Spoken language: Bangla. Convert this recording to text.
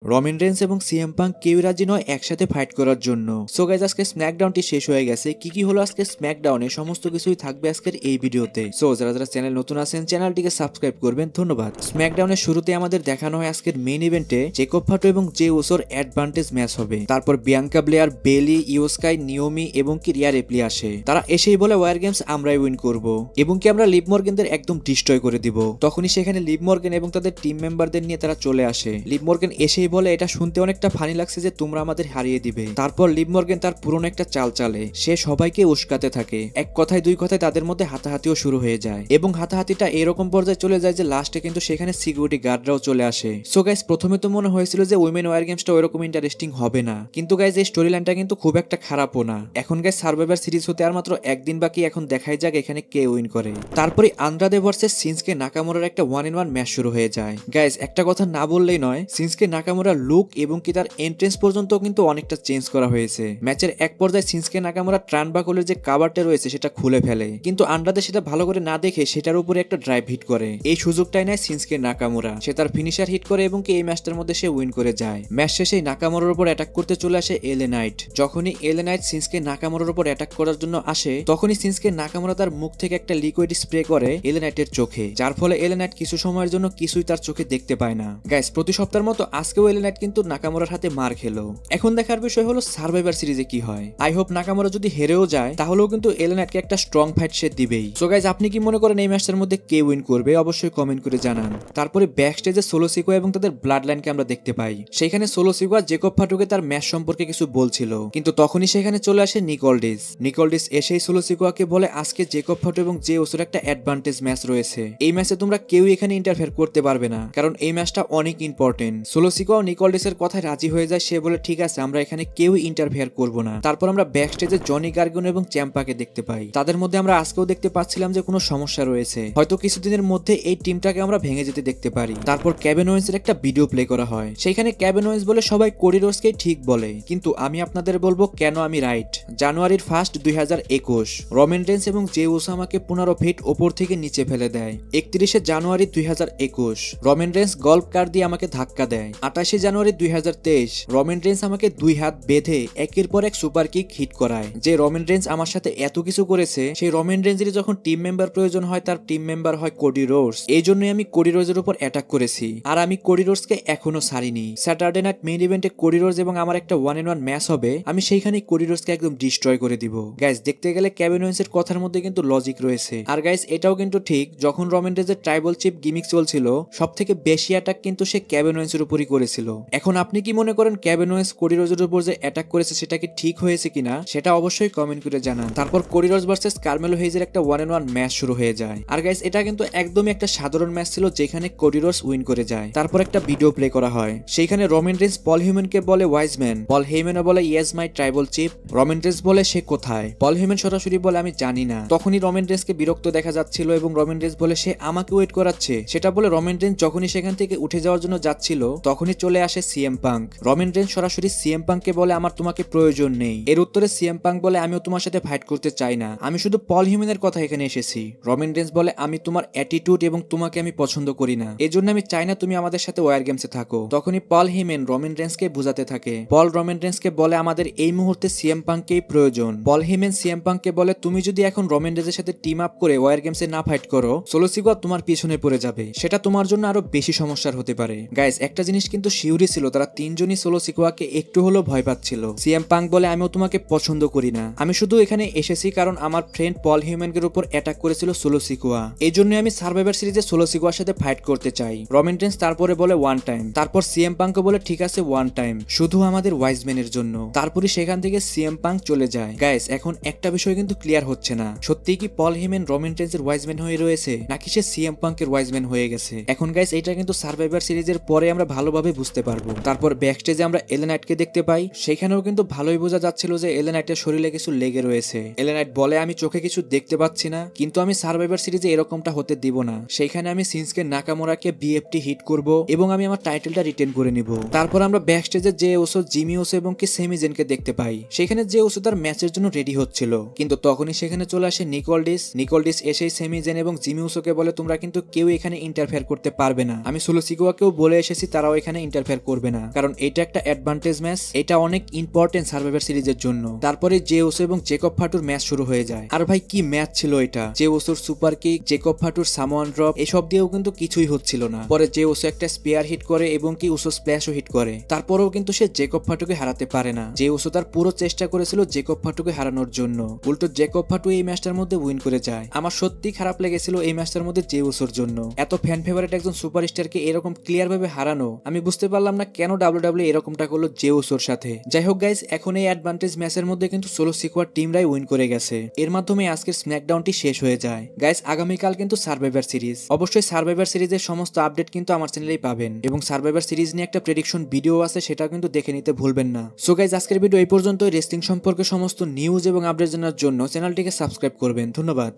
রমিন রেন্স এবং সিএম পাঙ্ক কেউই রাজি নয় একসাথে ফাইট করার জন্য। সো গাইজ আজকে স্ম্যাকডাউনটি শেষ হয়ে গেছে। কি হলো আজকে স্ম্যাকডাউনে সমস্ত কিছুই থাকবে আজকের এই ভিডিওতে। সো যারা যারা চ্যানেল নতুন আছেন চ্যানেলটিকে সাবস্ক্রাইব করবেন, ধন্যবাদ। স্ম্যাকডাউনের শুরুতে আমাদের দেখানো হয় আজকের মেইন ইভেন্টে জেকব ফাটো এবং জে উসোর অ্যাডভান্টেজ ম্যাচ হবে। তারপর বিয়াঙ্কা ব্লেয়ার, বেলি, ইও স্কাই, নিওমি এবং কি রিয়া রিপ্লি আসে। তারা এসেই বলে ওয়ার গেমস আমরাই উইন করব এবং কি আমরা লিভ মর্গেনদের একদম ডিস্ট্রয় করে দিব। তখনই সেখানে লিভ মর্গেন এবং তাদের টিম মেম্বারদের নিয়ে তারা চলে আসে। লিভ মর্গেন এসেই বলে এটা শুনতে অনেকটা ফানি লাগছে যে তোমরা আমাদের হারিয়ে দিবে। তারপর লিভ মর্গেন তার পুরনো একটা চাল চালে, সে সবাইকে উস্কাতে থাকে। এক কথায় দুই কথায় তাদের মধ্যে হাতাহাতিও শুরু হয়ে যায় এবং হাতাহাতিটা এরকম পর্যায়ে চলে যায় যে লাস্টে কিন্তু সেখানে সিকিউরিটি গার্ডরাও চলে আসে। সো গাইস প্রথমে তো মনে হয়েছিল যে উইমেন ওয়ার গেমসটা ওইরকম ইন্টারেস্টিং হবে না, কিন্তু গাইস এই স্টোরি লাইনটা কিন্তু খুব একটা খারাপও না। এখন গাইস সার্ভাইভার সিরিজ হতে আর মাত্র একদিন বাকি, এখন দেখাই যাক এখানে কে উইন করে। তারপরে আন্দ্রাদে ভার্সেস সিনস্কে নাকামোরার একটা 1-in-1 ম্যাচ শুরু হয়ে যায়। গাইস একটা কথা না বললেই নয়, সিনস্কে নাকামোরার লুক এবং কি তার এন্ট্রেন্স পর্যন্ত কিন্তু অনেকটা চেঞ্জ করা হয়েছে। ম্যাচের এক পর্যায়ে সিনস্কে নাকামোরা ট্রানবাকলের যে কাভারটা রয়েছে সেটা খুলে ফেলে, কিন্তু আন্ডারদে সেটা ভালো করে না দেখে সেটার উপরে একটা ড্রাইভ হিট করে। এই সুযোগটাই নেয় সিনস্কে নাকামোরা, সে তার ফিনিশার হিট করে এবং কি এই ম্যাচটার মধ্যে সে উইন করে যায়। ম্যাচ শেষে নাকামোরার উপর অ্যাটাক করতে চলে আসে এলএ নাইট। যখনই এলএ নাইট সিনস্কে নাকামোরার উপর অ্যাটাক করার জন্য আসে, তখনই সিনস্কে নাকামোরা তার মুখ থেকে একটা লিকুইড স্প্রে করে এলএ নাইটের চোখে, যার ফলে এলএ নাইট কিছু সময়ের জন্য কিছুই তার চোখে দেখতে পায় না। গাইস প্রতি সপ্তাহের মতো আজকেও এলএ নাইট কিন্তু নাকামোরার হাতে মার খেলো। এখন দেখার বিষয় হলো সার্ভাইভার সিরিজে কি হয়। আই হোপ নাকামোরা যদি হেরেও যায় তাহলেও কিন্তু এলএ নাইটকে একটা স্ট্রং ফাইট সে দিবেই। সো গাইস আপনি কি মনে করেন এই ম্যাচটার মধ্যে কে উইন করবে? অবশ্যই কমেন্ট করে জানান। তারপরে ব্যাক স্টেজে সোলো সিকোয়া এবং তাদের ব্লাড লাইনকে আমরা দেখতে পাই। সেখানে সোলো সিকোয়া জেকব ফাটুকে তার ম্যাচ সম্পর্কে কিছু বলছিল, কিন্তু তখনই সেখানে চলে আসে নিকোলডিস। নিকোলডিস এসেই সোলো সিকোয়াকে বলে আজকে জেকব ফাটু এবং জে ওসোর একটা অ্যাডভান্টেজ ম্যাচ রয়েছে, এই ম্যাচে তোমরা কেউ এখানে ইন্টারফেয়ার করতে পারবে না, কারণ এই ম্যাচটা অনেক ইম্পর্টেন্ট। সোলো সিকোয়া নিকোলডিসের কথায় রাজি হয়ে যায়, সে বলে ঠিক আছে আমরা এখানে কেউ ইন্টারফেয়ার করব না। তারপর আমরা ব্যাক স্টেজে জনি গার্গন এবং চ্যাম্পাকে দেখতে পাই। তাদের মধ্যে আমরা আজকেও দেখতে পাচ্ছিলাম যে কোনো সমস্যা রয়েছে, হয়তো কিছুদিনের মধ্যে এই টিমটাকে আমরা ভেঙে যেতে দেখতে পারি। তারপর কেভিন ওয়েন্সের একটা ভিডিও প্লে করা হয়, সেখানে কেভিন ওয়েন্স বলে সবাই কোডি রোডসকেই ঠিক বলে, কিন্তু আমি আপনাদের বলবো কেন আমি রাইট। জানুয়ারির 1 2021 রমিন রেন্স এবং জে উসো আমাকে 15 ফিট ওপর থেকে নিচে ফেলে দেয়। 31 জানুয়ারি 2021 রমিন রেন্স গল্ফ কার দিয়ে আমাকে ধাক্কা দেয়। 28 জানুয়ারি 2023 রমিন রেন্স আমাকে 2 হাত বেঁধে একের পর এক সুপার কিক হিট করায়। যে রমিন রেন্স আমার সাথে এত কিছু করেছে, সেই রমিন রেন্সের যখন টিম মেম্বার প্রয়োজন হয় তার টিম মেম্বার হয় কোডি রোডস। এই জন্যই আমি কোডি রোডসের উপর অ্যাটাক করেছি, আর আমি কোডি রোডসকে এখনো ছাড়িনি। স্যাটারডে নাইট মেইন ইভেন্টে কোডি রোডস এবং আমার একটা 1-in-1 ম্যাচ হবে, আমি সেইখানেই কোডি রোডসকে একদম ডিস্ট্রয় করে দিব। গাইস দেখতে গেলে কেভিন ওয়েন্সের কথার মধ্যে কিন্তু লজিক রয়েছে। আর গাইস এটাও কিন্তু ঠিক, যখন রমিন রেন্সের ট্রাইবাল চিপ গিমিক চলছিল সব থেকে বেশি অ্যাটাক কিন্তু সে কেভিন ওয়েন্সের উপরই করেছিল। এখন আপনি কি মনে করেন কেভিন ওয়েন্স কোডি রোডসের উপর যে অ্যাটাক করেছে সেটা কি ঠিক হয়েছে কিনা, সেটা অবশ্যই কমেন্ট করে জানান। তারপর কোডি রোডস ভার্সেস কার্মেলো হেইজের একটা 1-in-1 ম্যাচ শুরু হয়ে যায়। আর গাইস এটা কিন্তু একদমই একটা সাধারণ ম্যাচ ছিল যেখানে কোডি রোডস উইন করে যায়। তারপর একটা ভিডিও প্লে করা হয়, সেইখানে রমিন রেন্স পল হিউম্যানকে বলে ওয়াইজ ম্যান, পল হেইম্যানও বলে yes my tribal chief. Roman Reigns বলে সে কোথায়? পল হিউম্যান সরাসরি বলে আমি জানি না। তখনই রমিন রেন্সকে বিরক্ত দেখা যাচ্ছিল এবং রমিন রেন্স বলে সে আমাকে ওয়েট করাচ্ছে। সেটা বলে রমিন রেন্স যখনই সেখান থেকে উঠে যাওয়ার জন্য যাচ্ছিল তখনই চলে আসে সিএম পাঙ্ক। রমিন রেন্স সরাসরি সিএম পাঙ্ককে বলে আমার তোমাকে প্রয়োজন নেই। এর উত্তরে সিএম পাঙ্ক বলে আমিও তোমার সাথে ফাইট করতে চাই না, আমি শুধু পল হিউম্যানের কথা এখানে এসেছি। রমিন রেন্স বলে আমি তোমার অ্যাটিটিউড এবং তোমাকে আমি পছন্দ করি না, এজন্য আমি চাই না তুমি আমাদের সাথে ওয়ার গেমসে থাকো। তখনই পল হিউম্যান রমিন রেন্সকে বুঝাতে থাকে। পল রমিন রেন্সকে বলে আমাদের এই মুহূর্তে সিএম পাঙ্ককেই প্রয়োজন। পল হিউম্যান সিএম পাঙ্ককে বলে তুমি যদি এখন রমিন রেন্সের সাথে টিম আপ করে ওয়ার গেমসে না ফাইট করো, সোলো সিকোয়া তোমার পিছনে পড়ে যাবে, সেটা তোমার জন্য আরো বেশি সমস্যার হতে পারে। গাইস একটা জিনিস কিন্তু শিউরি ছিল, তারা তিনজনই সোলো সিকোয়াকে একটু হলেও ভয় পাচ্ছিল। সিএম পাঙ্ক বলে আমিও তোমাকে পছন্দ করি না, আমি শুধু এখানে এসেছি কারণ আমার ফ্রেন্ড পল হিউম্যানের উপর অ্যাটাক করেছিল সোলো সিকোয়া, এই জন্য আমি সার্ভাইভার সিরিজে সোলো সিকোয়ার সাথে ফাইট করতে চাই। রমিন রেন্স তারপরে বলে 1 টাইম। তারপর সিএম পাঙ্ক বলে ঠিক আছে 1 টাইম, শুধু আমাদের ওয়াইজম্যানের জন্য। তারপরে সেখান থেকে সিএম পাঙ্ক চলে যায়। গাইস এখন একটা বিষয় কিন্তু ক্লিয়ার হচ্ছে না, সত্যি কি পল হিউম্যান রমিন রেন্সের ওয়াইজম্যান হয়ে রয়েছে নাকি সে সিএম পাঙ্কের ওয়াইজম্যান হয়ে গেছে? এখন গাইস এটা কিন্তু সার্ভাইভার সিরিজের পরে আমরা ভালোভাবে বুঝতে পারবো। তারপর ব্যাক স্টেজে আমরা এলএ নাইটকে দেখতে পাই, সেখানেও কিন্তু ভালোই বোঝা যাচ্ছিল যে এলএ নাইটের শরীরে কিছু লেগে রয়েছে। এলএ নাইট বলে আমি চোখে কিছু দেখতে পাচ্ছি না, কিন্তু আমি সার্ভাইভার সিরিজে এরকমটা হতে দিব না। সেইখানে আমি সিনস্কে নাকামোরাকে বিএফটি হিট করব এবং আমি আমার টাইটেলটা রিটেন করে নিব। তারপর আমরা ব্যাক স্টেজে জে ওসো, জিমি ওসো এবং কি সেমি জেনকে দেখতে পাই। সেখানে জে ওসো তার ম্যাচের জন্য রেডি হচ্ছিল, কিন্তু তখনই সেখানে চলে আসে নিকোলডিস। নিকোলডিস এসেই সেমি জেন এবং জিমি ওসোকে বলে তোমরা কিন্তু কেউ এখানে ইন্টারফেয়ার করতে পারবে না, আমি সোলো সিকোয়াকেও বলে এসেছি তারাও এখানে ইন্টারফেয়ার করবে না, কারণ এটা একটা অ্যাডভান্টেজ ম্যাচ, এটা অনেক ইম্পর্টেন্ট সার্ভাইভার সিরিজের জন্য। তারপরে জেউসো এবং জেকব ফাটুর ম্যাচ শুরু হয়ে যায়। আর ভাই কি ম্যাচ ছিল এটা! জেউসোর সুপার কিক, জেকব ফাটুর সামোয়ান ড্রপ, এসব দিয়েও কিন্তু কিছুই হচ্ছিল না। পরে জেউসো একটা স্পেয়ার হিট করে এবং কি উসো স্প্ল্যাশও হিট করে, তারপরেও কিন্তু সে জেকব ফাটুকে হারাতে পারে না। জেউসো তার পুরো চেষ্টা করেছিল জেকব ফাটুকে হারানোর জন্য, উল্টো জেকব ফাটু এই ম্যাচটার মধ্যে উইন করে যায়। আমার সত্যি খারাপ লেগেছিল এই ম্যাচটার মধ্যে জেউসোর জন্য। এত ফ্যান ফেভারিট একজন সুপারস্টারকে এরকম ক্লিয়ার ভাবে হারানো, আমি বুঝতে পারলাম না কেন ডাব্লিউডাব্লিউ এরকমটা করলো জেউসোর সাথে। যাই হোক গাইজ, এখন এই অ্যাডভান্টেজ ম্যাচের মধ্যে কিন্তু সোলো সিকোয়াড টিমরাই উইন করে গেছে। এর মাধ্যমে আজকের স্ম্যাকডাউনটি শেষ হয়ে যায়। গাইজ, আগামীকাল কিন্তু সার্ভাইভার সিরিজ, অবশ্যই সার্ভাইভার সিরিজের সমস্ত আপডেট কিন্তু আমার চ্যানেলেই পাবেন, এবং সার্ভাইভার সিরিজ নিয়ে একটা প্রেডিকশন ভিডিও আছে, সেটাও কিন্তু দেখে নিতে ভুলবেন না। সো গাইজ, আজকের ভিডিও এই পর্যন্ত। রেসলিং সম্পর্কে সমস্ত নিউজ এবং আপডেট জানার জন্য চ্যানেলটিকে সাবস্ক্রাইব করবেন। ধন্যবাদ।